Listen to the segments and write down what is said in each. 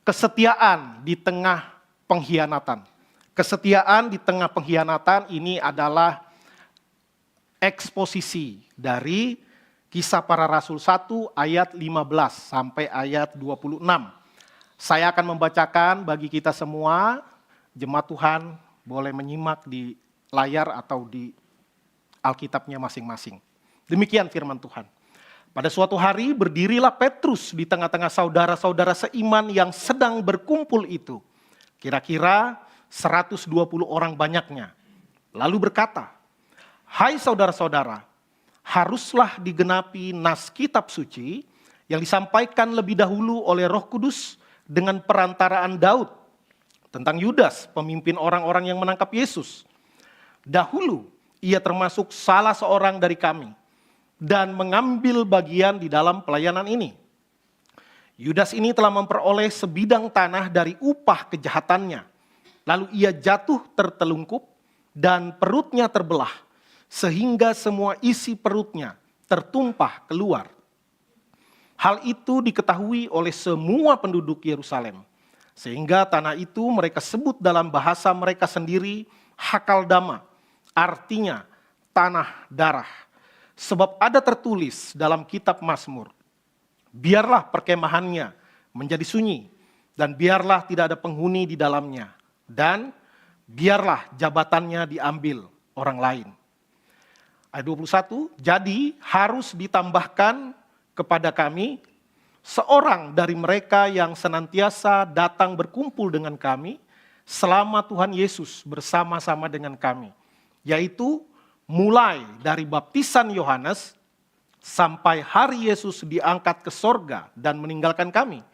Kesetiaan di tengah pengkhianatan. Kesetiaan di tengah pengkhianatan ini adalah eksposisi dari Kisah Para Rasul 1 ayat 15 sampai ayat 26. Saya akan membacakan bagi kita semua, jemaat Tuhan boleh menyimak di layar atau di Alkitabnya masing-masing. Demikian firman Tuhan. Pada suatu hari berdirilah Petrus di tengah-tengah saudara-saudara seiman yang sedang berkumpul itu. Kira-kira 120 orang banyaknya. Lalu berkata, "Hai saudara-saudara, haruslah digenapi nas kitab suci yang disampaikan lebih dahulu oleh Roh Kudus dengan perantaraan Daud tentang Yudas, pemimpin orang-orang yang menangkap Yesus. Dahulu ia termasuk salah seorang dari kami dan mengambil bagian di dalam pelayanan ini. Yudas ini telah memperoleh sebidang tanah dari upah kejahatannya. Lalu ia jatuh tertelungkup dan perutnya terbelah, sehingga semua isi perutnya tertumpah keluar. Hal itu diketahui oleh semua penduduk Yerusalem, sehingga tanah itu mereka sebut dalam bahasa mereka sendiri Hakaldama, artinya tanah darah. Sebab ada tertulis dalam kitab Mazmur, biarlah perkemahannya menjadi sunyi, dan biarlah tidak ada penghuni di dalamnya, dan biarlah jabatannya diambil orang lain." Ayat 21, "Jadi harus ditambahkan kepada kami seorang dari mereka yang senantiasa datang berkumpul dengan kami selama Tuhan Yesus bersama-sama dengan kami, yaitu mulai dari baptisan Yohanes sampai hari Yesus diangkat ke sorga dan meninggalkan kami,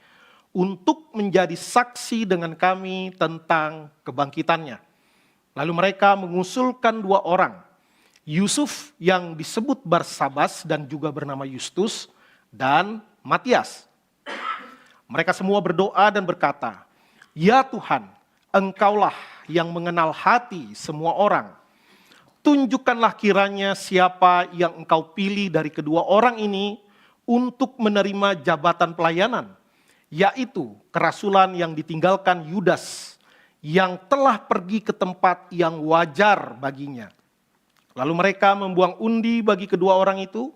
untuk menjadi saksi dengan kami tentang kebangkitannya." Lalu mereka mengusulkan 2 orang, Yusuf yang disebut Barsabas dan juga bernama Justus, dan Matias. Mereka semua berdoa dan berkata, "Ya Tuhan, Engkaulah yang mengenal hati semua orang. Tunjukkanlah kiranya siapa yang Engkau pilih dari kedua orang ini untuk menerima jabatan pelayanan, yaitu kerasulan yang ditinggalkan Yudas, yang telah pergi ke tempat yang wajar baginya." Lalu mereka membuang undi bagi kedua orang itu,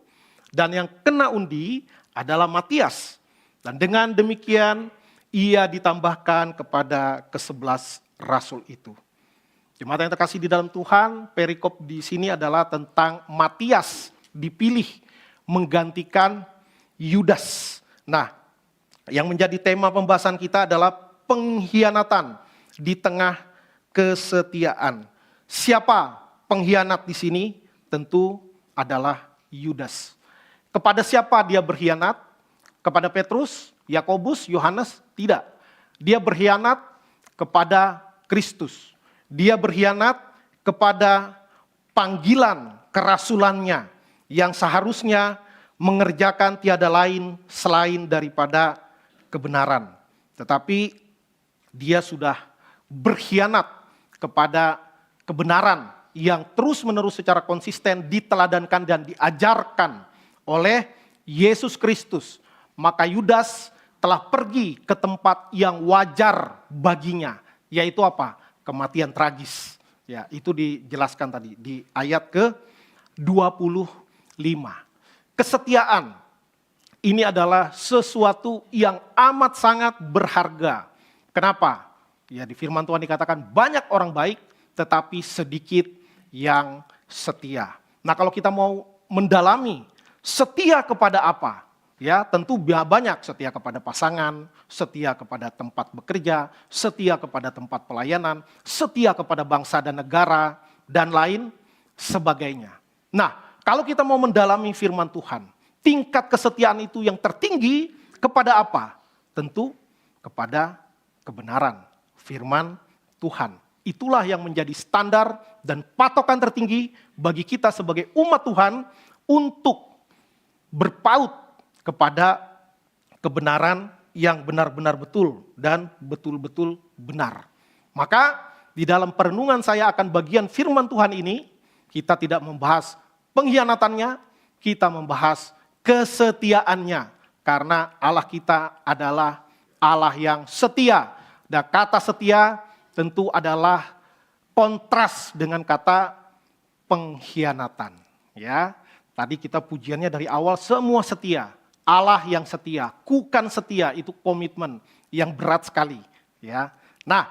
dan yang kena undi adalah Matias. Dan dengan demikian ia ditambahkan kepada ke-11 rasul itu. Jemaat yang terkasih di dalam Tuhan, perikop di sini adalah tentang Matias dipilih menggantikan Yudas. Nah, yang menjadi tema pembahasan kita adalah pengkhianatan di tengah kesetiaan. Siapa pengkhianat di sini? Tentu adalah Yudas. Kepada siapa dia berkhianat? Kepada Petrus, Yakobus, Yohanes? Tidak. Dia berkhianat kepada Kristus. Dia berkhianat kepada panggilan kerasulannya yang seharusnya mengerjakan tiada lain selain daripada kebenaran. Tetapi dia sudah berkhianat kepada kebenaran yang terus-menerus secara konsisten diteladankan dan diajarkan oleh Yesus Kristus. Maka Yudas telah pergi ke tempat yang wajar baginya, yaitu apa? Kematian tragis. Ya, itu dijelaskan tadi di ayat ke-25. Kesetiaan ini adalah sesuatu yang amat sangat berharga. Kenapa? Ya, di firman Tuhan dikatakan banyak orang baik tetapi sedikit yang setia. Nah, kalau kita mau mendalami setia kepada apa? Ya, tentu banyak, setia kepada pasangan, setia kepada tempat bekerja, setia kepada tempat pelayanan, setia kepada bangsa dan negara, dan lain sebagainya. Nah, kalau kita mau mendalami firman Tuhan, tingkat kesetiaan itu yang tertinggi kepada apa? Tentu kepada kebenaran firman Tuhan. Itulah yang menjadi standar dan patokan tertinggi bagi kita sebagai umat Tuhan untuk berpaut kepada kebenaran yang benar-benar betul dan betul-betul benar. Maka di dalam perenungan saya akan bagian firman Tuhan ini, kita tidak membahas pengkhianatannya, kita membahas kesetiaannya. Karena Allah kita adalah Allah yang setia. Dan kata setia tentu adalah kontras dengan kata pengkhianatan. Ya, tadi kita pujiannya dari awal semua setia. Allah yang setia, kukan setia, itu komitmen yang berat sekali. Ya, nah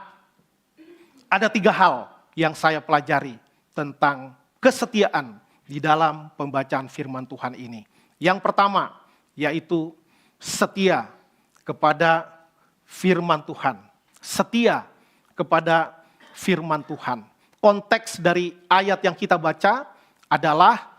ada 3 hal yang saya pelajari tentang kesetiaan di dalam pembacaan firman Tuhan ini. Yang pertama, yaitu setia kepada firman Tuhan. Setia kepada firman Tuhan. Konteks dari ayat yang kita baca adalah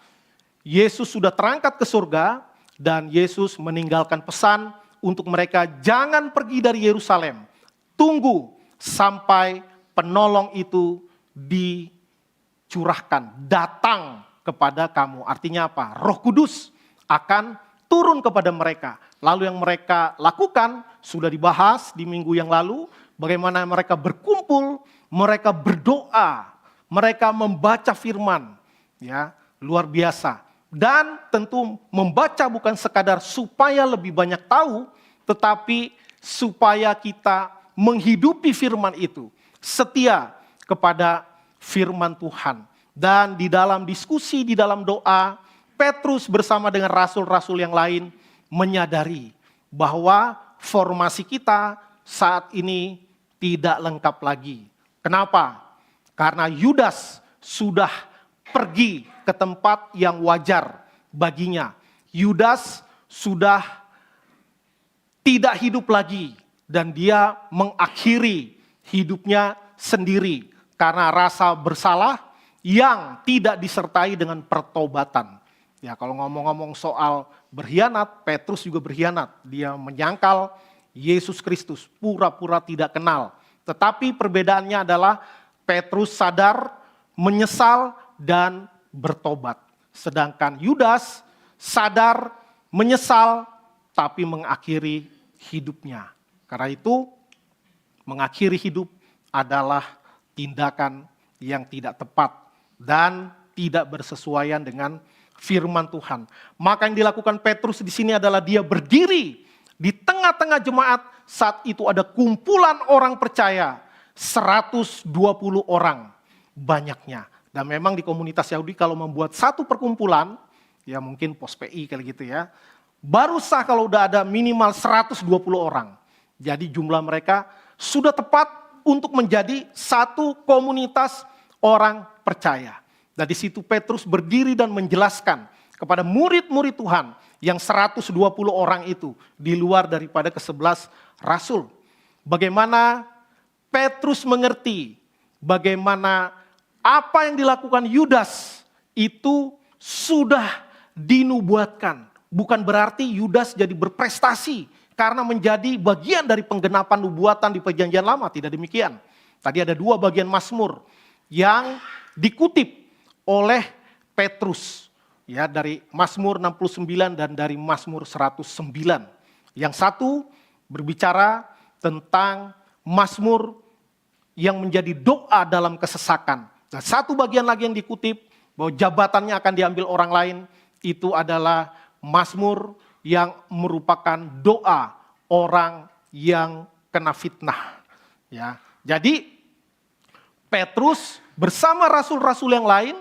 Yesus sudah terangkat ke surga dan Yesus meninggalkan pesan untuk mereka jangan pergi dari Yerusalem. Tunggu sampai penolong itu dicurahkan, datang kepada kamu. Artinya apa? Roh Kudus akan turun kepada mereka. Lalu yang mereka lakukan sudah dibahas di minggu yang lalu, bagaimana mereka berkumpul, mereka berdoa, mereka membaca firman, ya, luar biasa. Dan tentu membaca bukan sekadar supaya lebih banyak tahu, tetapi supaya kita menghidupi firman itu, setia kepada firman Tuhan. Dan di dalam diskusi, di dalam doa, Petrus bersama dengan rasul-rasul yang lain menyadari bahwa formasi kita saat ini tidak lengkap lagi. Kenapa? Karena Yudas sudah pergi ke tempat yang wajar baginya. Yudas sudah tidak hidup lagi dan dia mengakhiri hidupnya sendiri karena rasa bersalah yang tidak disertai dengan pertobatan. Ya, kalau ngomong-ngomong soal berkhianat, Petrus juga berkhianat. Dia menyangkal Yesus Kristus, pura-pura tidak kenal. Tetapi perbedaannya adalah Petrus sadar, menyesal, dan bertobat. Sedangkan Yudas sadar, menyesal, tapi mengakhiri hidupnya. Karena itu, mengakhiri hidup adalah tindakan yang tidak tepat dan tidak bersesuaian dengan firman Tuhan. Maka yang dilakukan Petrus di sini adalah dia berdiri di tengah-tengah jemaat. Saat itu ada kumpulan orang percaya, 120 orang banyaknya. Dan memang di komunitas Yahudi kalau membuat satu perkumpulan, ya mungkin pos PI kali gitu ya, baru sah kalau udah ada minimal 120 orang. Jadi jumlah mereka sudah tepat untuk menjadi satu komunitas orang percaya. Dan di situ Petrus berdiri dan menjelaskan kepada murid-murid Tuhan yang 120 orang itu di luar daripada ke-11 rasul. Bagaimana Petrus mengerti bagaimana apa yang dilakukan Yudas itu sudah dinubuatkan. Bukan berarti Yudas jadi berprestasi karena menjadi bagian dari penggenapan nubuatan di perjanjian lama. Tidak demikian. Tadi ada 2 bagian Mazmur yang dikutip oleh Petrus. Ya, dari Mazmur 69 dan dari Mazmur 109. Yang satu berbicara tentang Mazmur yang menjadi doa dalam kesesakan. Dan satu bagian lagi yang dikutip bahwa jabatannya akan diambil orang lain, itu adalah Mazmur yang merupakan doa orang yang kena fitnah. Ya, jadi Petrus bersama rasul-rasul yang lain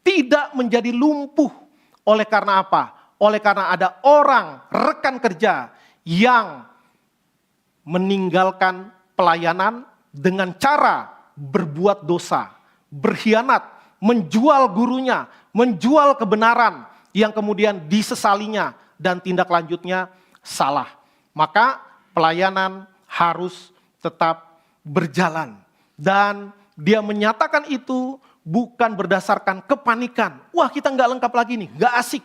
tidak menjadi lumpuh. Oleh karena apa? Oleh karena ada orang, rekan kerja yang meninggalkan pelayanan dengan cara berbuat dosa, berkhianat, menjual gurunya, menjual kebenaran yang kemudian disesalinya dan tindak lanjutnya salah. Maka pelayanan harus tetap berjalan. Dan dia menyatakan itu bukan berdasarkan kepanikan. Wah, kita nggak lengkap lagi nih, nggak asik.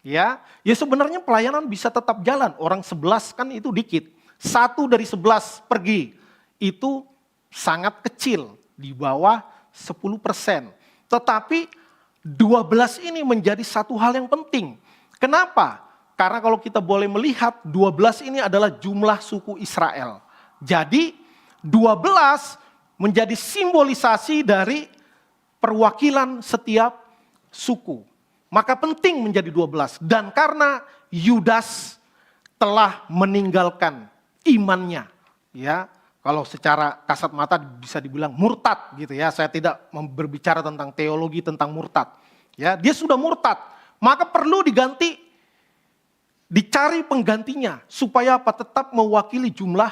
Ya sebenarnya pelayanan bisa tetap jalan. Orang 11 kan itu dikit. 1 dari 11 pergi. Itu sangat kecil, di bawah 10%. Tetapi 12 ini menjadi satu hal yang penting. Kenapa? Karena kalau kita boleh melihat 12 ini adalah jumlah suku Israel. Jadi 12 menjadi simbolisasi dari perwakilan setiap suku. Maka penting menjadi 12. Dan karena Yudas telah meninggalkan imannya, ya. Kalau secara kasat mata bisa dibilang murtad gitu ya. Saya tidak berbicara tentang teologi tentang murtad. Ya, dia sudah murtad, maka perlu diganti, dicari penggantinya supaya apa? Tetap mewakili jumlah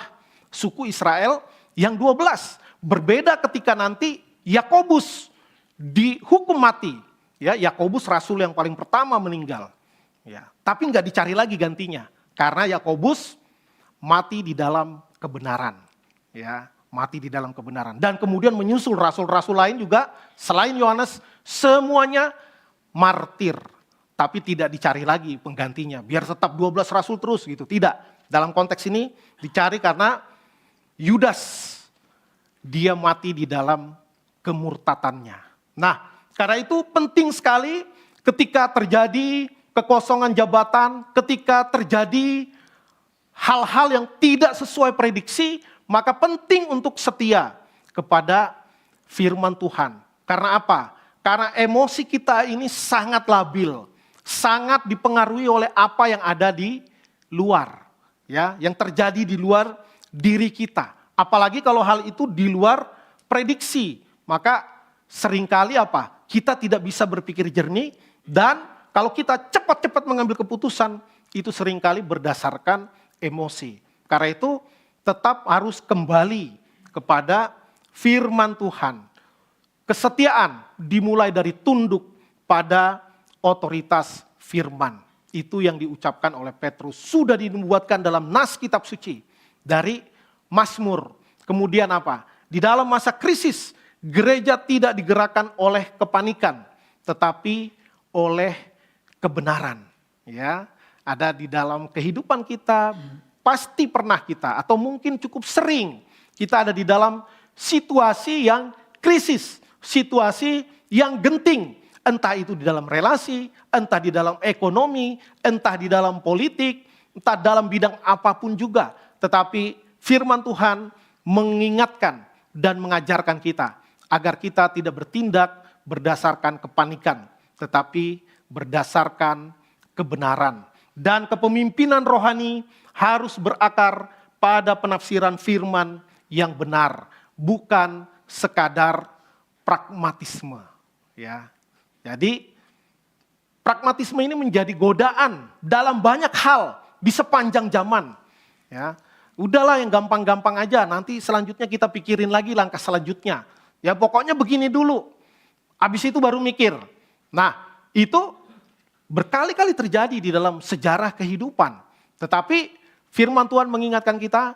suku Israel yang 12. Berbeda ketika nanti Yakobus dihukum mati. Ya, Yakobus rasul yang paling pertama meninggal. Ya, tapi nggak dicari lagi gantinya karena Yakobus mati di dalam kebenaran. Ya, mati di dalam kebenaran. Dan kemudian menyusul rasul-rasul lain juga selain Yohanes, semuanya martir. Tapi tidak dicari lagi penggantinya, biar tetap 12 rasul terus gitu. Tidak, dalam konteks ini dicari karena Yudas, dia mati di dalam kemurtatannya. Nah, karena itu penting sekali ketika terjadi kekosongan jabatan, ketika terjadi hal-hal yang tidak sesuai prediksi, maka penting untuk setia kepada firman Tuhan. Karena apa? Karena emosi kita ini sangat labil, sangat dipengaruhi oleh apa yang ada di luar, ya, yang terjadi di luar diri kita. Apalagi kalau hal itu di luar prediksi, maka seringkali apa? Kita tidak bisa berpikir jernih, dan kalau kita cepat-cepat mengambil keputusan, itu seringkali berdasarkan emosi. Karena itu tetap harus kembali kepada firman Tuhan. Kesetiaan dimulai dari tunduk pada otoritas firman. Itu yang diucapkan oleh Petrus. Sudah dinubuatkan dalam nas kitab suci. Dari Mazmur. Kemudian apa? Di dalam masa krisis, gereja tidak digerakkan oleh kepanikan, tetapi oleh kebenaran. Ya, ada di dalam kehidupan kita. Pasti pernah kita, atau mungkin cukup sering, kita ada di dalam situasi yang krisis, situasi yang genting. Entah itu di dalam relasi, entah di dalam ekonomi, entah di dalam politik, entah dalam bidang apapun juga. Tetapi firman Tuhan mengingatkan dan mengajarkan kita, agar kita tidak bertindak berdasarkan kepanikan, tetapi berdasarkan kebenaran. Dan kepemimpinan rohani harus berakar pada penafsiran firman yang benar, bukan sekadar pragmatisme. Ya, jadi pragmatisme ini menjadi godaan dalam banyak hal di sepanjang zaman. Ya, udahlah yang gampang-gampang aja, nanti selanjutnya kita pikirin lagi langkah selanjutnya. Ya pokoknya begini dulu, habis itu baru mikir. Nah itu berkali-kali terjadi di dalam sejarah kehidupan. Tetapi firman Tuhan mengingatkan kita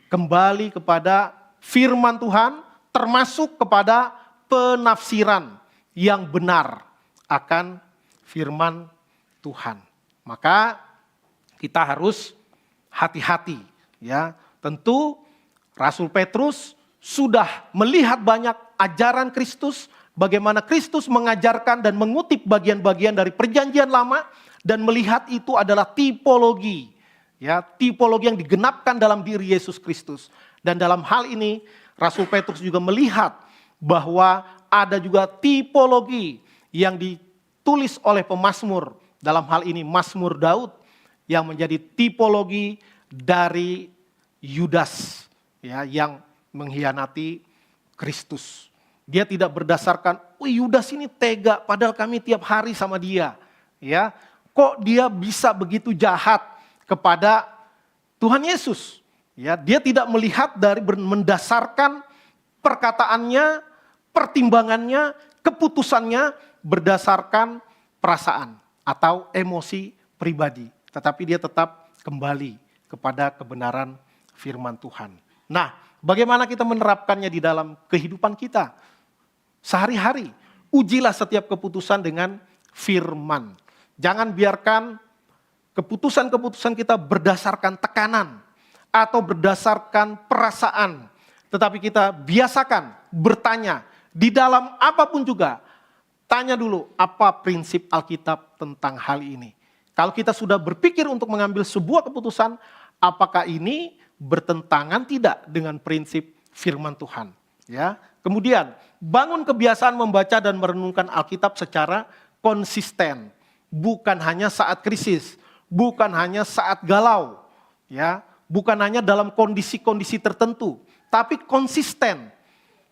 kembali kepada firman Tuhan, termasuk kepada penafsiran yang benar akan firman Tuhan. Maka kita harus hati-hati, ya. Tentu Rasul Petrus sudah melihat banyak ajaran Kristus, bagaimana Kristus mengajarkan dan mengutip bagian-bagian dari Perjanjian Lama dan melihat itu adalah tipologi, ya, tipologi yang digenapkan dalam diri Yesus Kristus. Dan dalam hal ini Rasul Petrus juga melihat bahwa ada juga tipologi yang ditulis oleh pemazmur, dalam hal ini Mazmur Daud, yang menjadi tipologi dari Yudas, ya, yang mengkhianati Kristus. Dia tidak berdasarkan, Yudas ini tega padahal kami tiap hari sama dia. Ya, kok dia bisa begitu jahat kepada Tuhan Yesus? Ya, dia tidak melihat dari mendasarkan perkataannya, pertimbangannya, keputusannya berdasarkan perasaan atau emosi pribadi. Tetapi dia tetap kembali kepada kebenaran firman Tuhan. Nah, bagaimana kita menerapkannya di dalam kehidupan kita? Sehari-hari, ujilah setiap keputusan dengan firman. Jangan biarkan keputusan-keputusan kita berdasarkan tekanan atau berdasarkan perasaan. Tetapi kita biasakan bertanya di dalam apapun juga. Tanya dulu apa prinsip Alkitab tentang hal ini. Kalau kita sudah berpikir untuk mengambil sebuah keputusan, apakah ini bertentangan tidak dengan prinsip firman Tuhan? Ya. Kemudian, bangun kebiasaan membaca dan merenungkan Alkitab secara konsisten. Bukan hanya saat krisis, bukan hanya saat galau. Ya, bukan hanya dalam kondisi-kondisi tertentu, tapi konsisten,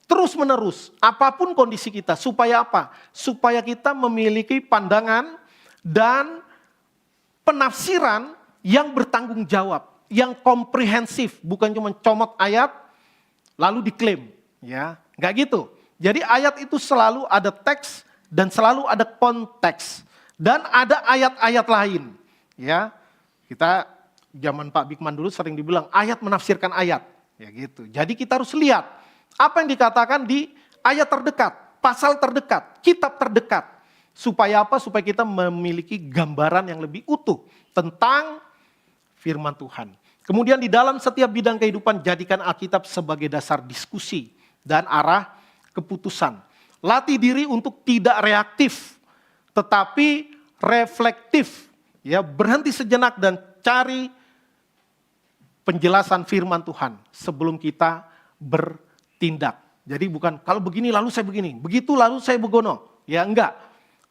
terus-menerus, apapun kondisi kita. Supaya apa? Supaya kita memiliki pandangan dan penafsiran yang bertanggung jawab, yang komprehensif, bukan cuma comot ayat lalu diklaim, ya, nggak gitu. Jadi ayat itu selalu ada teks dan selalu ada konteks dan ada ayat-ayat lain, ya. Kita zaman Pak Bikman dulu sering dibilang ayat menafsirkan ayat, ya gitu. Jadi kita harus lihat apa yang dikatakan di ayat terdekat, pasal terdekat, kitab terdekat. Supaya apa? Supaya kita memiliki gambaran yang lebih utuh tentang firman Tuhan. Kemudian di dalam setiap bidang kehidupan, jadikan Alkitab sebagai dasar diskusi dan arah keputusan. Latih diri untuk tidak reaktif, tetapi reflektif. Ya, berhenti sejenak dan cari penjelasan firman Tuhan sebelum kita bertindak. Jadi bukan kalau begini lalu saya begini, begitu lalu saya begono. Ya enggak,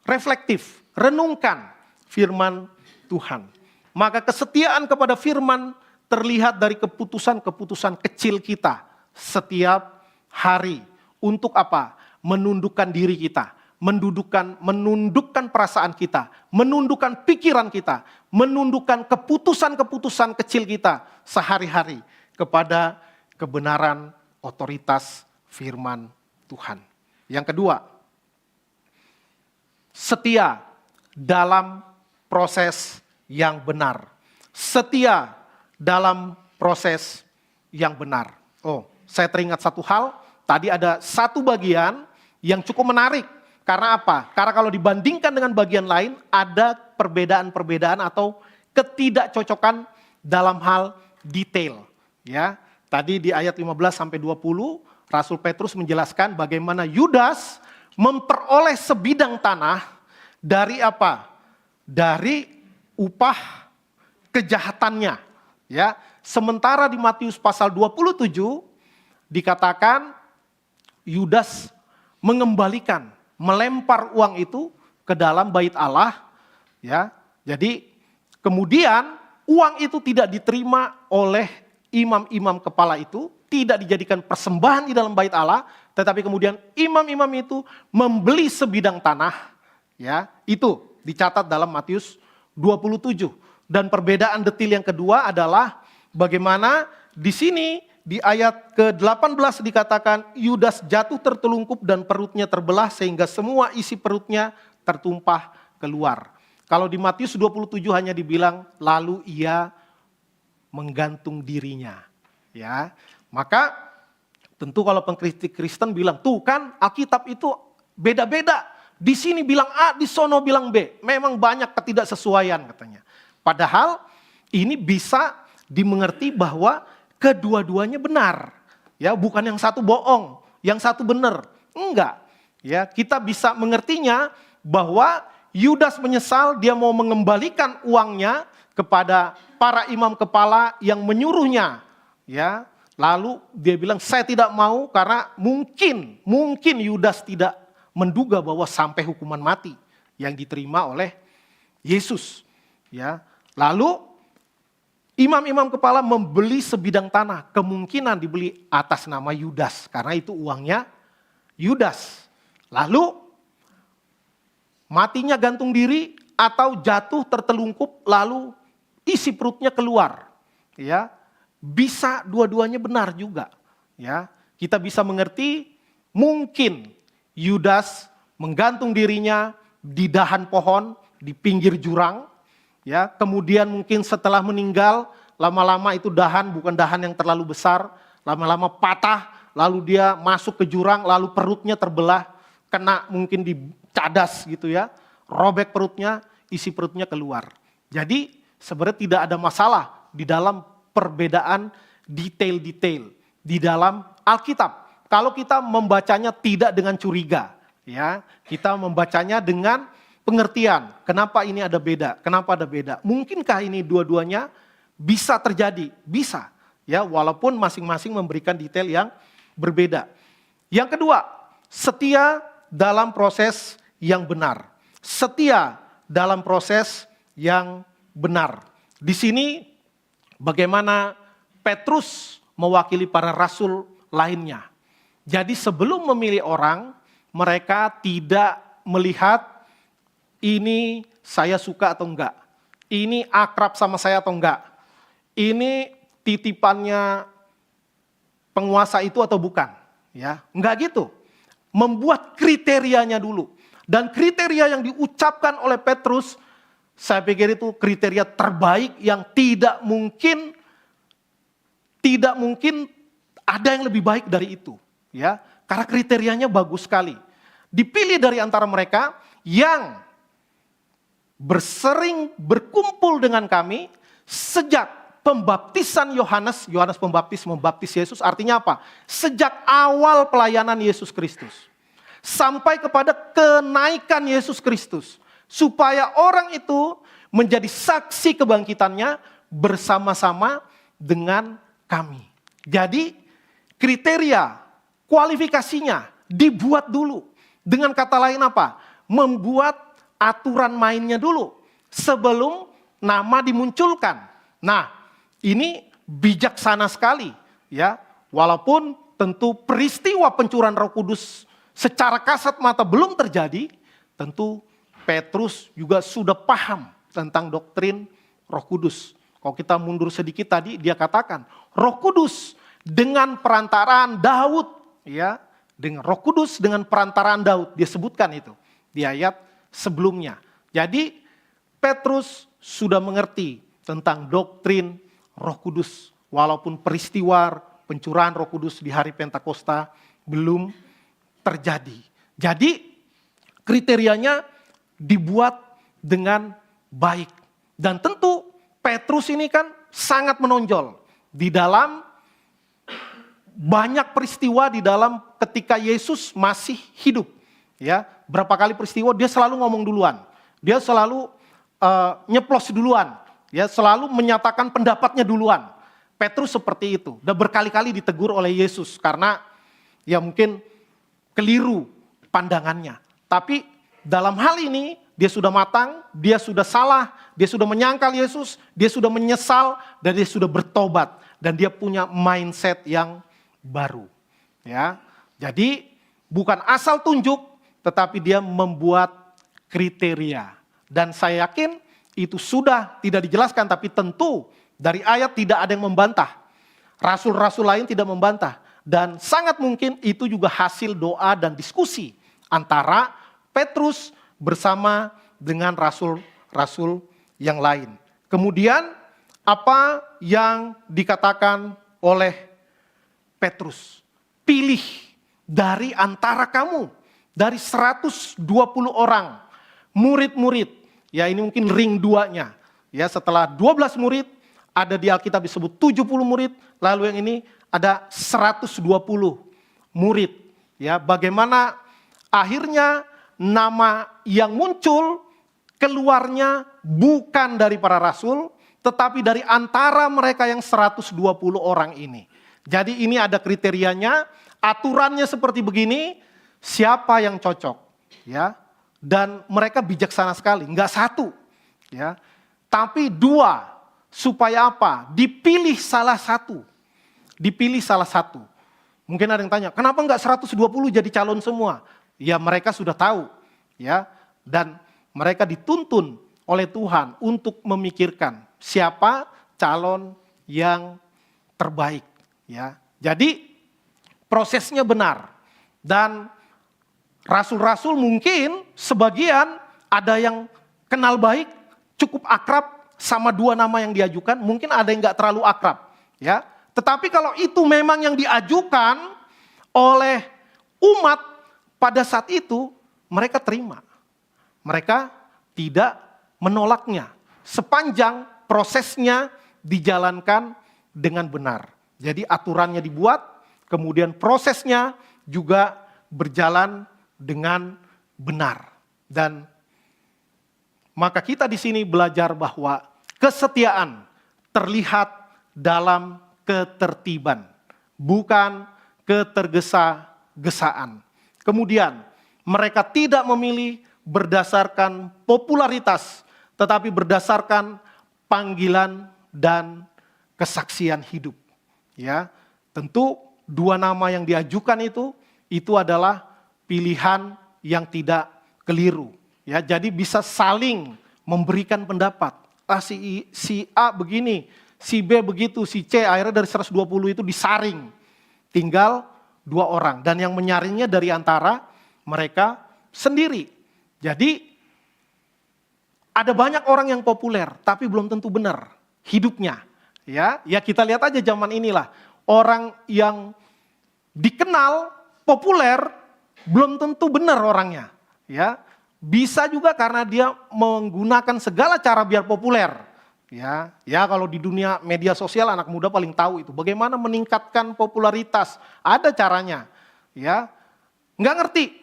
reflektif, renungkan firman Tuhan. Maka kesetiaan kepada firman terlihat dari keputusan-keputusan kecil kita setiap hari. Untuk apa? Menundukkan diri kita, menundukkan perasaan kita, menundukkan pikiran kita, menundukkan keputusan-keputusan kecil kita sehari-hari kepada kebenaran otoritas firman Tuhan. Yang kedua, setia dalam proses yang benar. Setia dalam proses yang benar. Oh, saya teringat satu hal, tadi ada satu bagian yang cukup menarik. Karena apa? Karena kalau dibandingkan dengan bagian lain, ada perbedaan-perbedaan atau ketidakcocokan dalam hal detail. Ya, tadi di ayat 15 sampai 20, Rasul Petrus menjelaskan bagaimana Yudas memperoleh sebidang tanah dari apa? Dari upah kejahatannya. Ya, sementara di Matius pasal 27 dikatakan Yudas mengembalikan, melempar uang itu ke dalam bait Allah, ya. Jadi kemudian uang itu tidak diterima oleh imam-imam kepala itu, tidak dijadikan persembahan di dalam bait Allah, tetapi kemudian imam-imam itu membeli sebidang tanah, ya. Itu dicatat dalam Matius 27. Dan perbedaan detil yang kedua adalah bagaimana di sini di ayat ke-18 dikatakan Yudas jatuh tertelungkup dan perutnya terbelah sehingga semua isi perutnya tertumpah keluar. Kalau di Matius 27 hanya dibilang lalu ia menggantung dirinya. Ya, maka tentu kalau pengkritik Kristen bilang, tuh kan Alkitab itu beda-beda. Di sini bilang A, di sono bilang B. Memang banyak ketidaksesuaian katanya. Padahal ini bisa dimengerti bahwa kedua-duanya benar. Ya, bukan yang satu bohong, yang satu benar. Enggak. Ya, kita bisa mengertinya bahwa Yudas menyesal, dia mau mengembalikan uangnya kepada para imam kepala yang menyuruhnya. Ya, lalu dia bilang saya tidak mau karena mungkin Yudas tidak menduga bahwa sampai hukuman mati yang diterima oleh Yesus. Ya, lalu imam-imam kepala membeli sebidang tanah, kemungkinan dibeli atas nama Yudas karena itu uangnya Yudas. Lalu matinya gantung diri atau jatuh tertelungkup lalu isi perutnya keluar. Ya, bisa dua-duanya benar juga. Ya, kita bisa mengerti mungkin Yudas menggantung dirinya di dahan pohon di pinggir jurang. Ya, kemudian mungkin setelah meninggal lama-lama itu dahan bukan dahan yang terlalu besar, lama-lama patah, lalu dia masuk ke jurang, lalu perutnya terbelah, kena mungkin di cadas gitu ya, robek perutnya, isi perutnya keluar. Jadi sebenarnya tidak ada masalah di dalam perbedaan detail-detail di dalam Alkitab. Kalau kita membacanya tidak dengan curiga, ya, kita membacanya dengan pengertian. Kenapa ini ada beda? Kenapa ada beda? Mungkinkah ini dua-duanya bisa terjadi? Bisa, ya, walaupun masing-masing memberikan detail yang berbeda. Yang kedua, setia dalam proses yang benar. Setia dalam proses yang benar. Di sini bagaimana Petrus mewakili para rasul lainnya. Jadi sebelum memilih orang, mereka tidak melihat ini saya suka atau enggak. Ini akrab sama saya atau enggak. Ini titipannya penguasa itu atau bukan. Ya, enggak gitu. Membuat kriterianya dulu. Dan kriteria yang diucapkan oleh Petrus, saya pikir itu kriteria terbaik yang tidak mungkin ada yang lebih baik dari itu. Ya, karena kriterianya bagus sekali. Dipilih dari antara mereka yang berkumpul dengan kami sejak pembaptisan Yohanes membaptis Yesus, artinya apa? Sejak awal pelayanan Yesus Kristus sampai kepada kenaikan Yesus Kristus, supaya orang itu menjadi saksi kebangkitannya bersama-sama dengan kami. Jadi kriteria, kualifikasinya dibuat dulu. Dengan kata lain apa? Membuat aturan mainnya dulu sebelum nama dimunculkan. Nah, ini bijaksana sekali ya. Walaupun tentu peristiwa pencurahan Roh Kudus secara kasat mata belum terjadi, tentu Petrus juga sudah paham tentang doktrin Roh Kudus. Kalau kita mundur sedikit tadi dia katakan, Roh Kudus dengan perantaraan Daud, ya, dengan Roh Kudus dengan perantaraan Daud, dia sebutkan itu di ayat sebelumnya. Jadi Petrus sudah mengerti tentang doktrin Roh Kudus, walaupun peristiwa pencurahan Roh Kudus di hari Pentakosta belum terjadi. Jadi kriterianya dibuat dengan baik. Dan tentu Petrus ini kan sangat menonjol di dalam banyak peristiwa di dalam ketika Yesus masih hidup. Ya, berapa kali peristiwa dia selalu ngomong duluan. Dia selalu nyeplos duluan. Ya, selalu menyatakan pendapatnya duluan. Petrus seperti itu. Dan berkali-kali ditegur oleh Yesus karena ya mungkin keliru pandangannya. Tapi dalam hal ini dia sudah matang, dia sudah salah, dia sudah menyangkal Yesus, dia sudah menyesal, dan dia sudah bertobat. Dan dia punya mindset yang baru. Ya, jadi bukan asal tunjuk, tetapi dia membuat kriteria. Dan saya yakin itu sudah tidak dijelaskan, tapi tentu dari ayat tidak ada yang membantah. Rasul-rasul lain tidak membantah. Dan sangat mungkin itu juga hasil doa dan diskusi antara Petrus bersama dengan rasul-rasul yang lain. Kemudian apa yang dikatakan oleh Petrus? Pilih dari antara kamu, dari 120 orang murid-murid. Ya, ini mungkin ring 2-nya. Ya, setelah 12 murid, ada di Alkitab disebut 70 murid, lalu yang ini ada 120 murid. Ya, bagaimana akhirnya nama yang muncul keluarnya bukan dari para rasul, tetapi dari antara mereka yang 120 orang ini. Jadi ini ada kriterianya, aturannya seperti begini, siapa yang cocok, ya. Dan mereka bijaksana sekali, enggak satu, ya. Tapi 2, supaya apa? Dipilih salah satu. Dipilih salah satu. Mungkin ada yang tanya, kenapa enggak 120 jadi calon semua? Ya mereka sudah tahu, ya. Dan mereka dituntun oleh Tuhan untuk memikirkan siapa calon yang terbaik, ya. Jadi prosesnya benar. Dan rasul-rasul mungkin sebagian ada yang kenal baik, cukup akrab sama 2 nama yang diajukan, mungkin ada yang enggak terlalu akrab, ya. Tetapi kalau itu memang yang diajukan oleh umat pada saat itu, mereka terima. Mereka tidak menolaknya. Sepanjang prosesnya dijalankan dengan benar. Jadi aturannya dibuat, kemudian prosesnya juga berjalan dengan benar. Dan maka kita di sini belajar bahwa kesetiaan terlihat dalam ketertiban, bukan ketergesa-gesaan. Kemudian mereka tidak memilih berdasarkan popularitas, tetapi berdasarkan panggilan dan kesaksian hidup. Ya, tentu dua nama yang diajukan itu adalah pilihan yang tidak keliru. Ya, jadi bisa saling memberikan pendapat. Si A begini, si B begitu, si C, akhirnya dari 120 itu disaring. Tinggal 2 orang dan yang menyaringnya dari antara mereka sendiri. Jadi ada banyak orang yang populer tapi belum tentu benar hidupnya. Ya kita lihat aja zaman inilah. Orang yang dikenal populer belum tentu benar orangnya. Ya, bisa juga karena dia menggunakan segala cara biar populer. Ya kalau di dunia media sosial anak muda paling tahu itu bagaimana meningkatkan popularitas. Ada caranya. Ya, nggak ngerti,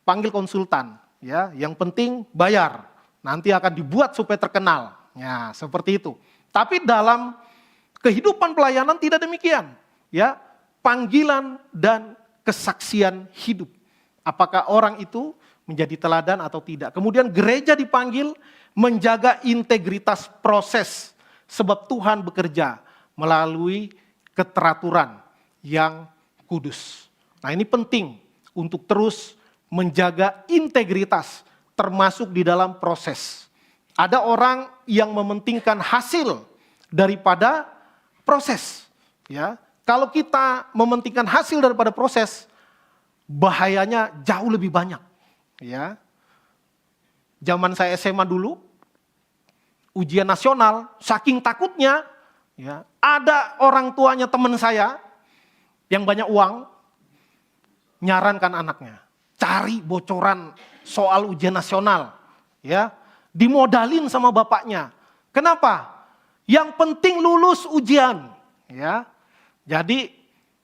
panggil konsultan. Ya, yang penting bayar. Nanti akan dibuat supaya terkenal. Ya, seperti itu. Tapi dalam kehidupan pelayanan tidak demikian. Ya, panggilan dan kesaksian hidup. Apakah orang itu menjadi teladan atau tidak. Kemudian gereja dipanggil menjaga integritas proses. Sebab Tuhan bekerja melalui keteraturan yang kudus. Nah, ini penting untuk terus menjaga integritas termasuk di dalam proses. Ada orang yang mementingkan hasil daripada proses. Ya, kalau kita mementingkan hasil daripada proses, bahayanya jauh lebih banyak. Ya, zaman saya SMA dulu, ujian nasional, saking takutnya, ya, ada orang tuanya teman saya yang banyak uang, nyarankan anaknya, cari bocoran soal ujian nasional, ya, dimodalin sama bapaknya. Kenapa? Yang penting lulus ujian, ya. Jadi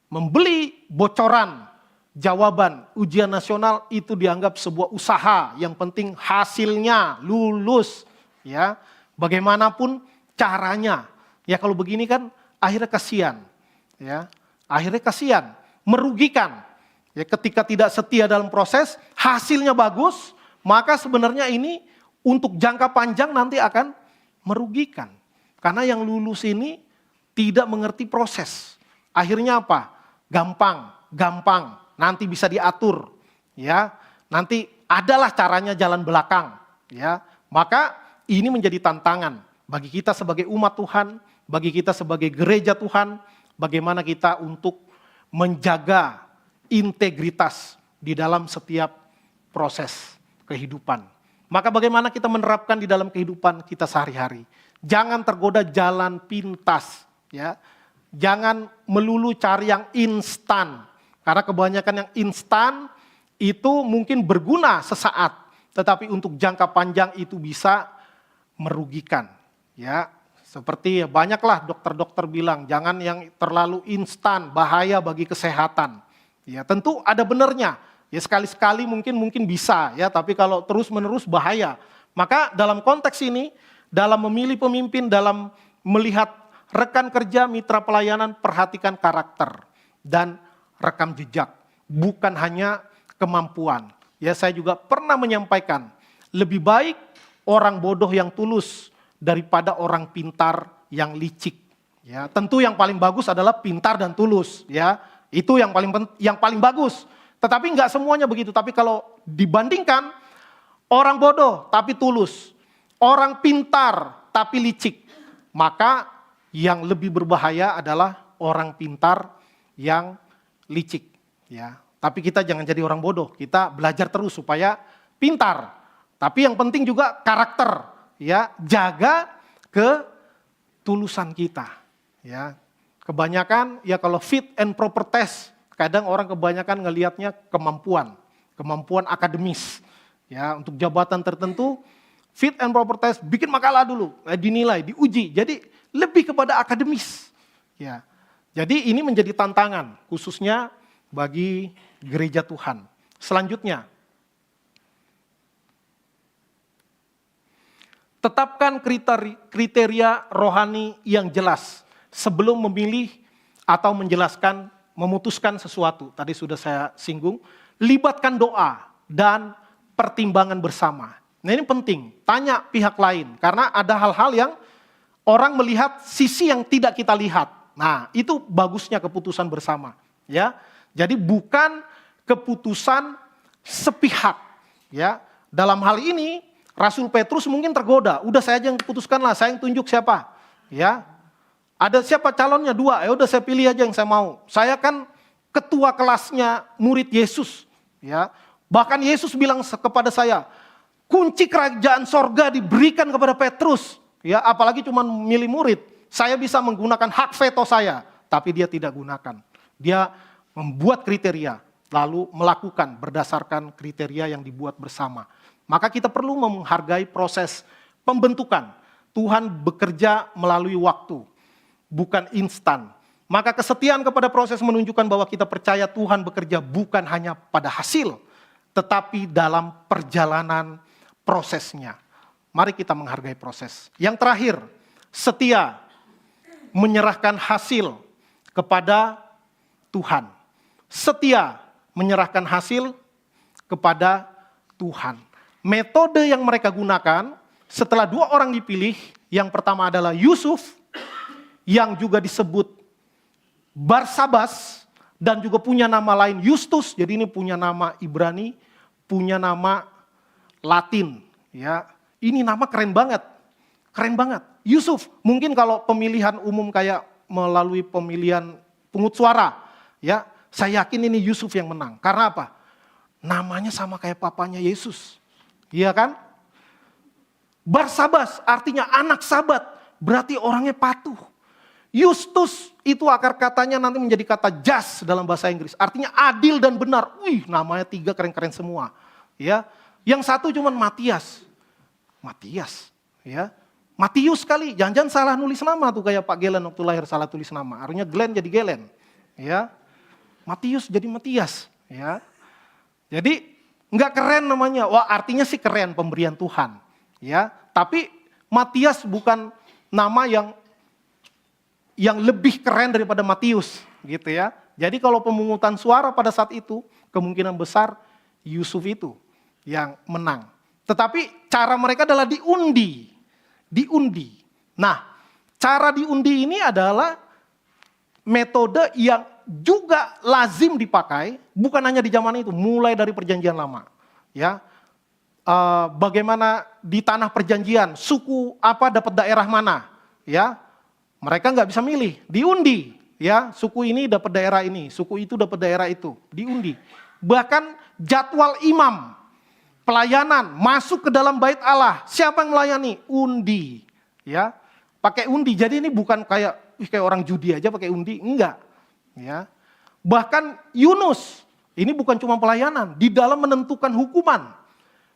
membeli bocoran jawaban ujian nasional itu dianggap sebuah usaha, yang penting hasilnya lulus, ya. Bagaimanapun caranya. Ya kalau begini kan akhirnya kasihan, ya. Akhirnya kasihan, merugikan. Ya ketika tidak setia dalam proses, hasilnya bagus, maka sebenarnya ini untuk jangka panjang nanti akan merugikan. Karena yang lulus ini tidak mengerti proses. Akhirnya apa? Gampang, nanti bisa diatur, ya. Nanti adalah caranya jalan belakang, ya. Maka ini menjadi tantangan bagi kita sebagai umat Tuhan, bagi kita sebagai gereja Tuhan, bagaimana kita untuk menjaga integritas di dalam setiap proses kehidupan. Maka bagaimana kita menerapkan di dalam kehidupan kita sehari-hari. Jangan tergoda jalan pintas, ya. Jangan melulu cari yang instan. Karena kebanyakan yang instan itu mungkin berguna sesaat, tetapi untuk jangka panjang itu bisa merugikan. Ya, seperti banyaklah dokter-dokter bilang jangan yang terlalu instan, bahaya bagi kesehatan. Ya, tentu ada benernya. Ya sekali-sekali mungkin bisa, ya, tapi kalau terus-menerus bahaya. Maka dalam konteks ini, dalam memilih pemimpin, dalam melihat rekan kerja, mitra pelayanan, perhatikan karakter dan rekam jejak, bukan hanya kemampuan. Ya, saya juga pernah menyampaikan, lebih baik orang bodoh yang tulus daripada orang pintar yang licik. Ya, tentu yang paling bagus adalah pintar dan tulus, ya. Itu yang paling bagus. Tetapi enggak semuanya begitu. Tapi kalau dibandingkan orang bodoh tapi tulus, orang pintar tapi licik, maka yang lebih berbahaya adalah orang pintar yang licik, ya. Tapi kita jangan jadi orang bodoh, kita belajar terus supaya pintar. Tapi yang penting juga karakter, ya, jaga ketulusan kita, ya. Kebanyakan ya kalau fit and proper test, kadang orang kebanyakan ngelihatnya kemampuan akademis, ya, untuk jabatan tertentu. Fit and proper test, bikin makalah dulu, dinilai, diuji. Jadi lebih kepada akademis. Ya. Jadi ini menjadi tantangan khususnya bagi gereja Tuhan. Selanjutnya, tetapkan kriteria rohani yang jelas sebelum memilih atau menjelaskan, memutuskan sesuatu. Tadi sudah saya singgung, libatkan doa dan pertimbangan bersama. Nah ini penting, tanya pihak lain, karena ada hal-hal yang orang melihat sisi yang tidak kita lihat. Nah, itu bagusnya keputusan bersama, ya. Jadi bukan keputusan sepihak, ya. Dalam hal ini Rasul Petrus mungkin tergoda, udah saya aja yang putuskanlah, saya yang tunjuk siapa, ya. Ada siapa calonnya 2, ya udah saya pilih aja yang saya mau. Saya kan ketua kelasnya murid Yesus, ya. Bahkan Yesus bilang kepada saya, kunci kerajaan sorga diberikan kepada Petrus, ya. Apalagi cuma milih murid, saya bisa menggunakan hak veto saya, tapi dia tidak gunakan. Dia membuat kriteria, lalu melakukan berdasarkan kriteria yang dibuat bersama. Maka kita perlu menghargai proses pembentukan. Tuhan bekerja melalui waktu, bukan instan. Maka kesetiaan kepada proses menunjukkan bahwa kita percaya Tuhan bekerja bukan hanya pada hasil, tetapi dalam perjalanan prosesnya. Mari kita menghargai proses. Yang terakhir, setia menyerahkan hasil kepada Tuhan. Setia menyerahkan hasil kepada Tuhan. Metode yang mereka gunakan setelah 2 orang dipilih, yang pertama adalah Yusuf, yang juga disebut Barsabas, dan juga punya nama lain Justus, jadi ini punya nama Ibrani, punya nama Latin. Ya, ini nama keren banget, keren banget. Yusuf, mungkin kalau pemilihan umum kayak melalui pemilihan pungut suara, ya, saya yakin ini Yusuf yang menang. Karena apa? Namanya sama kayak papanya Yesus. Iya kan? Barsabas artinya anak sabat, berarti orangnya patuh. Justus itu akar katanya nanti menjadi kata just dalam bahasa Inggris, artinya adil dan benar. Wih, namanya 3 keren-keren semua. Ya, yang satu cuman Matias, ya, Matius kali, jangan-jangan salah nulis nama tuh kayak Pak Gelen waktu lahir salah tulis nama, artinya Glenn jadi Gelen, ya, Matius jadi Matias, ya. Jadi nggak keren namanya, wah artinya sih keren pemberian Tuhan, ya. Tapi Matias bukan nama yang lebih keren daripada Matius, gitu ya. Jadi kalau pemungutan suara pada saat itu, kemungkinan besar Yusuf itu yang menang. Tetapi cara mereka adalah diundi. Nah, cara diundi ini adalah metode yang juga lazim dipakai, bukan hanya di zaman itu, mulai dari perjanjian lama. Ya, bagaimana di tanah perjanjian, suku apa dapat daerah mana, ya, mereka nggak bisa milih, diundi, ya, suku ini dapat daerah ini, suku itu dapat daerah itu, diundi. Bahkan jadwal imam, pelayanan, masuk ke dalam bait Allah, siapa yang melayani? Undi, ya, pakai undi. Jadi ini bukan kayak orang judi aja pakai undi, enggak. Ya. Bahkan Yunus, ini bukan cuma pelayanan, di dalam menentukan hukuman.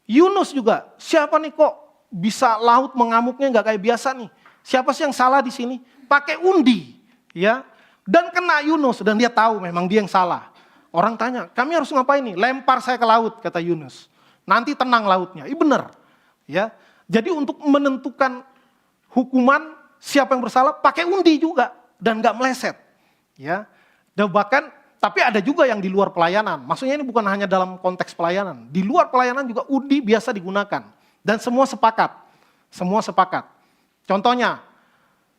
Yunus juga, siapa nih kok bisa laut mengamuknya nggak kayak biasa nih? Siapa sih yang salah di sini? Pakai undi, ya. Dan kena Yunus, dan dia tahu memang dia yang salah. Orang tanya, kami harus ngapain nih? Lempar saya ke laut, kata Yunus. Nanti tenang lautnya. Benar, ya. Jadi untuk menentukan hukuman siapa yang bersalah, pakai undi juga dan nggak meleset, ya. Dan bahkan, tapi ada juga yang di luar pelayanan. Maksudnya ini bukan hanya dalam konteks pelayanan. Di luar pelayanan juga undi biasa digunakan. Dan semua sepakat. Contohnya,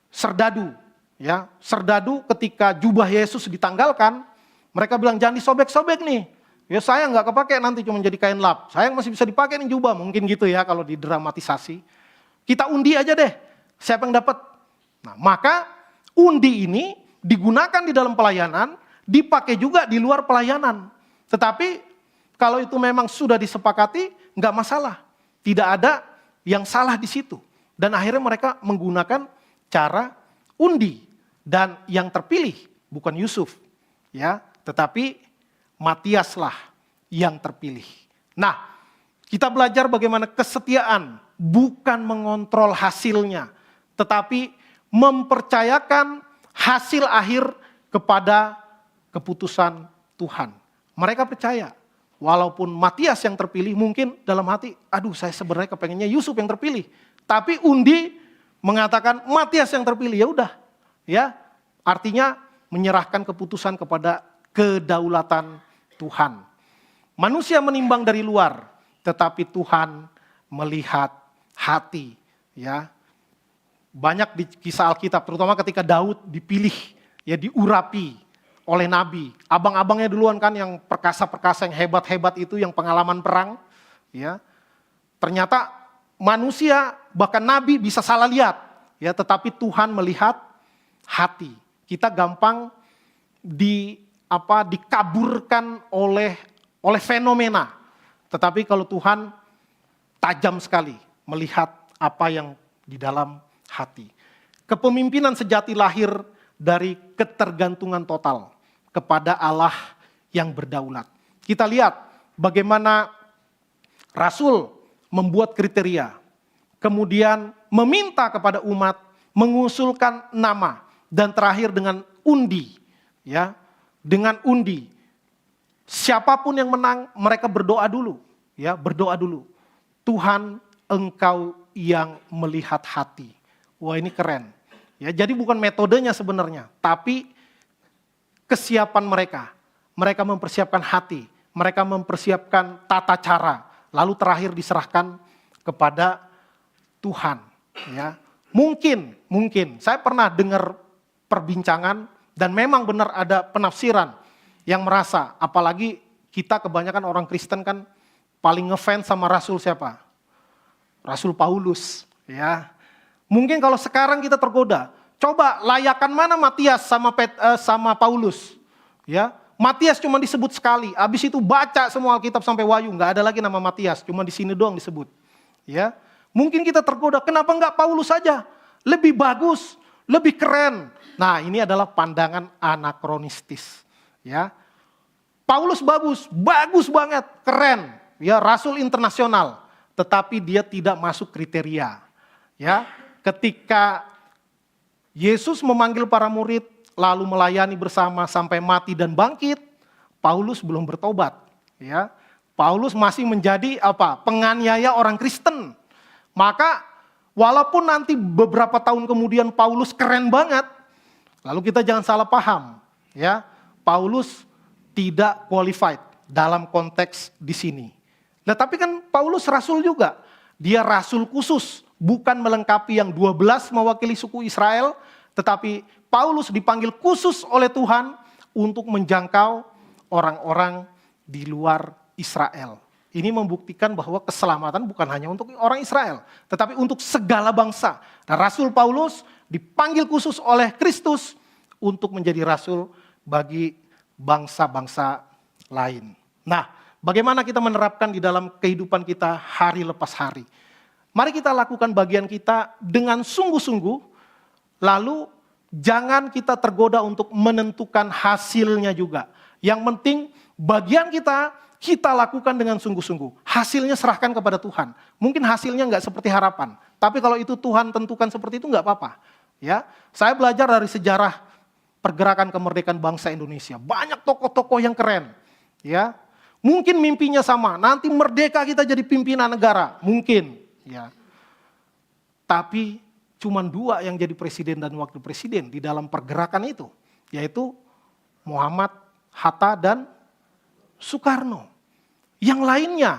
serdadu. Ya, serdadu ketika jubah Yesus ditanggalkan, mereka bilang jangan disobek-sobek nih. Ya saya nggak kepake nanti cuma jadi kain lap. Saya masih bisa dipakai nih jubah. Mungkin gitu ya kalau didramatisasi. Kita undi aja deh. Siapa yang dapat? Nah, maka undi ini digunakan di dalam pelayanan, dipakai juga di luar pelayanan. Tetapi kalau itu memang sudah disepakati, nggak masalah. Tidak ada yang salah di situ. Dan akhirnya mereka menggunakan cara undi. Dan yang terpilih bukan Yusuf, ya, tetapi Matiaslah yang terpilih. Nah, kita belajar bagaimana kesetiaan bukan mengontrol hasilnya, tetapi mempercayakan hasil akhir kepada keputusan Tuhan. Mereka percaya, walaupun Matias yang terpilih, mungkin dalam hati, aduh saya sebenarnya kepengennya Yusuf yang terpilih. Tapi undi mengatakan Matias yang terpilih, ya udah, ya. Artinya menyerahkan keputusan kepada kedaulatan Tuhan. Manusia menimbang dari luar, tetapi Tuhan melihat hati, ya. Banyak di kisah Alkitab, terutama ketika Daud dipilih ya diurapi oleh nabi. Abang-abangnya duluan kan yang perkasa-perkasa yang hebat-hebat itu, yang pengalaman perang, ya. Ternyata manusia bahkan nabi bisa salah lihat, ya, tetapi Tuhan melihat hati. Kita gampang dikaburkan oleh fenomena. Tetapi kalau Tuhan tajam sekali melihat apa yang di dalam hati. Kepemimpinan sejati lahir dari ketergantungan total kepada Allah yang berdaulat. Kita lihat bagaimana Rasul membuat kriteria, kemudian meminta kepada umat mengusulkan nama, dan terakhir dengan undi, ya, dengan undi. Siapapun yang menang, mereka berdoa dulu, ya, berdoa dulu. Tuhan, Engkau yang melihat hati. Wah, ini keren. Ya, jadi bukan metodenya sebenarnya, tapi kesiapan mereka. Mereka mempersiapkan hati, mereka mempersiapkan tata cara, lalu terakhir diserahkan kepada Tuhan. Ya, mungkin, saya pernah dengar perbincangan dan memang benar ada penafsiran yang merasa, apalagi kita kebanyakan orang Kristen kan paling ngefans sama Rasul siapa? Rasul Paulus, ya. Mungkin kalau sekarang kita tergoda, coba layakan mana Matias sama Paulus, ya. Matias cuma disebut sekali, habis itu baca semua Alkitab sampai Wahyu, nggak ada lagi nama Matias, cuma di sini doang disebut, ya. Mungkin kita tergoda, kenapa nggak Paulus saja? Lebih bagus, lebih keren. Nah, ini adalah pandangan anakronistis, ya. Paulus bagus banget, keren, ya, rasul internasional, tetapi dia tidak masuk kriteria, ya. Ketika Yesus memanggil para murid lalu melayani bersama sampai mati dan bangkit, Paulus belum bertobat, ya. Paulus masih menjadi penganiaya orang Kristen. Maka walaupun nanti beberapa tahun kemudian Paulus keren banget, lalu kita jangan salah paham, ya. Paulus tidak qualified dalam konteks di sini. Nah, tapi kan Paulus rasul juga. Dia rasul khusus, bukan melengkapi yang 12 mewakili suku Israel, tetapi Paulus dipanggil khusus oleh Tuhan untuk menjangkau orang-orang di luar Israel. Ini membuktikan bahwa keselamatan bukan hanya untuk orang Israel, tetapi untuk segala bangsa. Dan Rasul Paulus dipanggil khusus oleh Kristus untuk menjadi rasul bagi bangsa-bangsa lain. Nah, bagaimana kita menerapkan di dalam kehidupan kita hari lepas hari? Mari kita lakukan bagian kita dengan sungguh-sungguh, lalu jangan kita tergoda untuk menentukan hasilnya juga. Yang penting bagian kita lakukan dengan sungguh-sungguh. Hasilnya serahkan kepada Tuhan. Mungkin hasilnya nggak seperti harapan, tapi kalau itu Tuhan tentukan seperti itu nggak apa-apa. Ya, saya belajar dari sejarah pergerakan kemerdekaan bangsa Indonesia. Banyak tokoh-tokoh yang keren. Ya, mungkin mimpinya sama. Nanti merdeka kita jadi pimpinan negara, mungkin. Ya, tapi cuma 2 yang jadi presiden dan wakil presiden di dalam pergerakan itu, yaitu Muhammad Hatta dan Soekarno. Yang lainnya,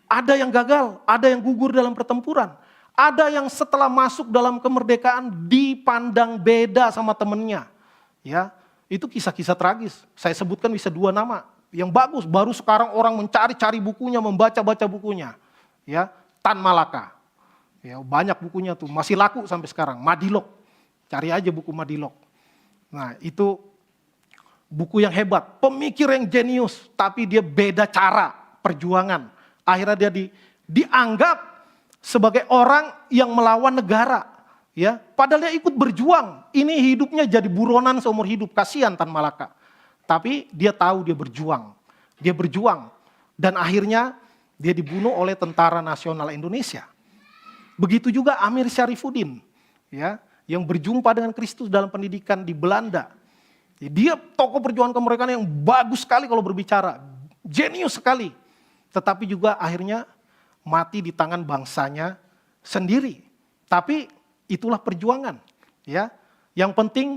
ada yang gagal, ada yang gugur dalam pertempuran. Ada yang setelah masuk dalam kemerdekaan dipandang beda sama temennya. Ya, itu kisah-kisah tragis. Saya sebutkan bisa 2 nama yang bagus. Baru sekarang orang mencari-cari bukunya, membaca-baca bukunya. Ya, Tan Malaka. Ya, banyak bukunya tuh, masih laku sampai sekarang. Madilog, cari aja buku Madilog. Nah, itu buku yang hebat, pemikir yang jenius, tapi dia beda cara perjuangan. Akhirnya dia dianggap sebagai orang yang melawan negara, ya. Padahal dia ikut berjuang. Ini hidupnya jadi buronan seumur hidup, kasihan Tan Malaka. Tapi dia tahu dia berjuang. Dia berjuang dan akhirnya dia dibunuh oleh Tentara Nasional Indonesia. Begitu juga Amir Syarifuddin, ya, yang berjumpa dengan Kristus dalam pendidikan di Belanda. Dia tokoh perjuangan kemerdekaan yang bagus sekali kalau berbicara, jenius sekali. Tetapi juga akhirnya mati di tangan bangsanya sendiri. Tapi itulah perjuangan, ya. Yang penting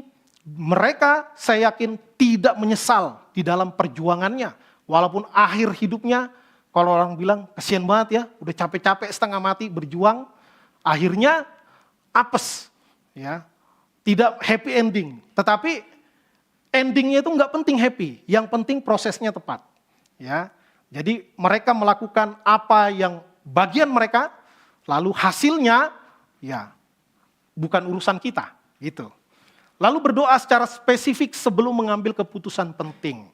mereka, saya yakin, tidak menyesal di dalam perjuangannya. Walaupun akhir hidupnya, kalau orang bilang kasihan banget ya, udah capek-capek setengah mati berjuang, akhirnya apes, ya. tidak happy ending. Tetapi endingnya itu nggak penting happy, yang penting prosesnya tepat. Ya, jadi mereka melakukan apa yang bagian mereka, lalu hasilnya ya bukan urusan kita, gitu. Lalu berdoa secara spesifik sebelum mengambil keputusan penting.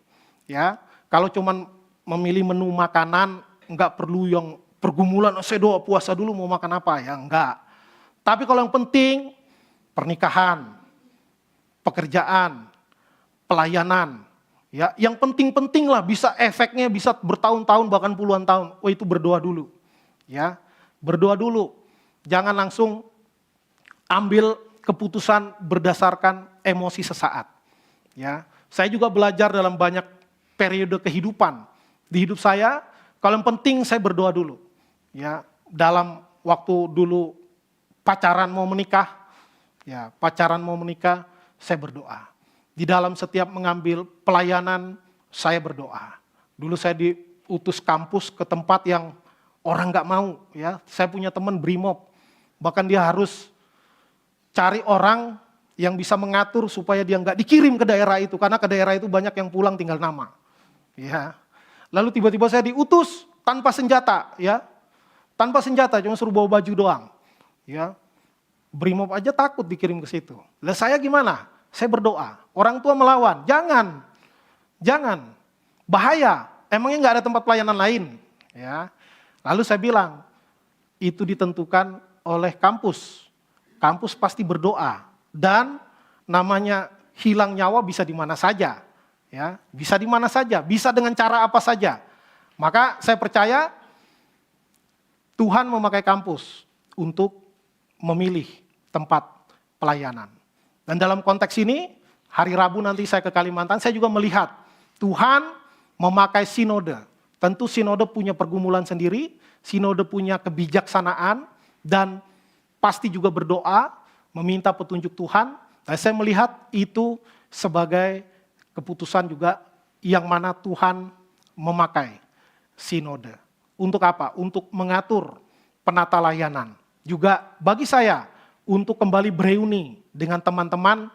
Ya, kalau cuman memilih menu makanan, nggak perlu yang pergumulan, saya doa puasa dulu mau makan apa, ya enggak. Tapi kalau yang penting, pernikahan, pekerjaan, pelayanan, ya, yang penting-penting lah, bisa efeknya bisa bertahun-tahun bahkan puluhan tahun. Oh, itu berdoa dulu. Ya, berdoa dulu. Jangan langsung ambil keputusan berdasarkan emosi sesaat. Ya, saya juga belajar dalam banyak periode kehidupan. Di hidup saya, kalau yang penting saya berdoa dulu. Ya, dalam waktu dulu pacaran mau menikah, saya berdoa. Di dalam setiap mengambil pelayanan, saya berdoa. Dulu saya diutus kampus ke tempat yang orang nggak mau. Ya, saya punya teman brimob, bahkan dia harus cari orang yang bisa mengatur supaya dia nggak dikirim ke daerah itu, karena ke daerah itu banyak yang pulang tinggal nama. Ya, lalu tiba-tiba saya diutus tanpa senjata, ya, tanpa senjata, cuma suruh bawa baju doang. Ya, brimob aja takut dikirim ke situ. Lah saya gimana? Saya berdoa. Orang tua melawan, jangan, bahaya. Emangnya nggak ada tempat pelayanan lain? Ya, lalu saya bilang, itu ditentukan oleh kampus. Kampus pasti berdoa, dan namanya hilang nyawa bisa di mana saja, ya, bisa di mana saja, bisa dengan cara apa saja. Maka saya percaya Tuhan memakai kampus untuk memilih tempat pelayanan. Dan dalam konteks ini, hari Rabu nanti saya ke Kalimantan, saya juga melihat Tuhan memakai sinode. Tentu sinode punya pergumulan sendiri, sinode punya kebijaksanaan, dan pasti juga berdoa, meminta petunjuk Tuhan. Dan saya melihat itu sebagai keputusan juga yang mana Tuhan memakai sinode. Untuk apa? Untuk mengatur penata layanan. Juga bagi saya untuk kembali bereuni dengan teman-teman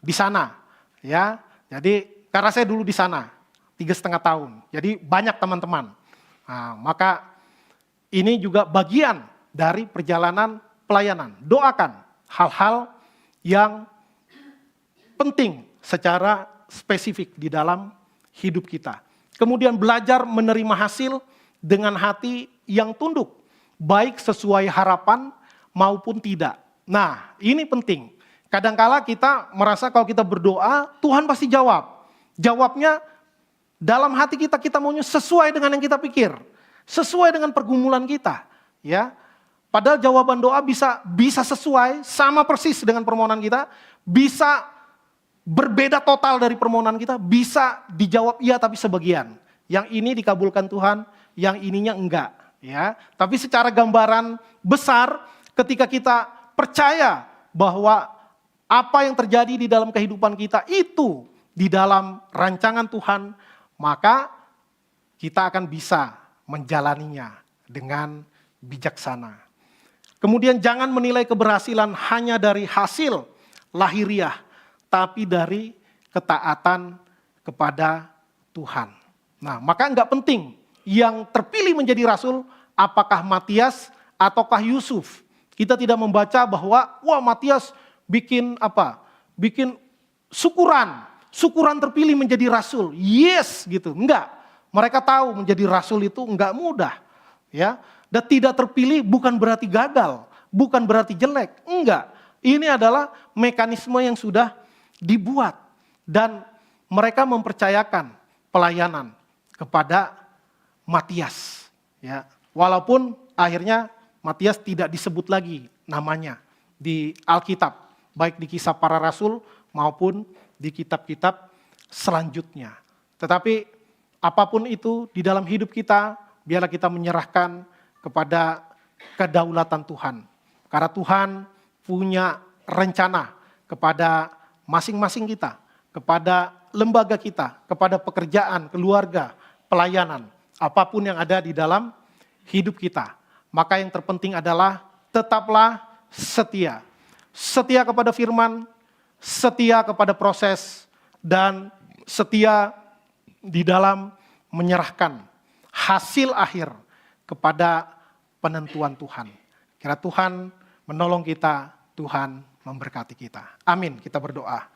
di sana. Ya, jadi karena saya dulu di sana 3,5 tahun, jadi banyak teman-teman. Nah, maka ini juga bagian dari perjalanan pelayanan. Doakan hal-hal yang penting secara spesifik di dalam hidup kita. Kemudian belajar menerima hasil dengan hati yang tunduk, baik sesuai harapan maupun tidak. Nah, ini penting. Kadangkala kita merasa kalau kita berdoa, Tuhan pasti jawab. Jawabnya dalam hati kita, kita maunya sesuai dengan yang kita pikir, sesuai dengan pergumulan kita, ya. Padahal jawaban doa bisa sesuai, sama persis dengan permohonan kita, bisa berbeda total dari permohonan kita, bisa dijawab iya tapi sebagian. Yang ini dikabulkan Tuhan, yang ininya enggak. Ya. Tapi secara gambaran besar, ketika kita percaya bahwa apa yang terjadi di dalam kehidupan kita itu di dalam rancangan Tuhan, maka kita akan bisa menjalaninya dengan bijaksana. Kemudian jangan menilai keberhasilan hanya dari hasil lahiriah, tapi dari ketaatan kepada Tuhan. Nah, maka enggak penting yang terpilih menjadi rasul apakah Matias ataukah Yusuf. Kita tidak membaca bahwa wah Matias bikin apa? Bikin syukuran terpilih menjadi rasul. Yes gitu. Enggak. Mereka tahu menjadi rasul itu enggak mudah. Ya. Dan tidak terpilih bukan berarti gagal, bukan berarti jelek. Enggak. Ini adalah mekanisme yang sudah dibuat dan mereka mempercayakan pelayanan kepada Matias. Ya. Walaupun akhirnya Matias tidak disebut lagi namanya di Alkitab, baik di Kisah Para Rasul maupun di kitab-kitab selanjutnya. Tetapi apapun itu di dalam hidup kita, biarlah kita menyerahkan kepada kedaulatan Tuhan. Karena Tuhan punya rencana kepada masing-masing kita, kepada lembaga kita, kepada pekerjaan, keluarga, pelayanan, apapun yang ada di dalam hidup kita. Maka yang terpenting adalah tetaplah setia. Setia kepada firman, setia kepada proses, dan setia di dalam menyerahkan hasil akhir kepada penentuan Tuhan. Kira Tuhan menolong kita, Tuhan memberkati kita. Amin, kita berdoa.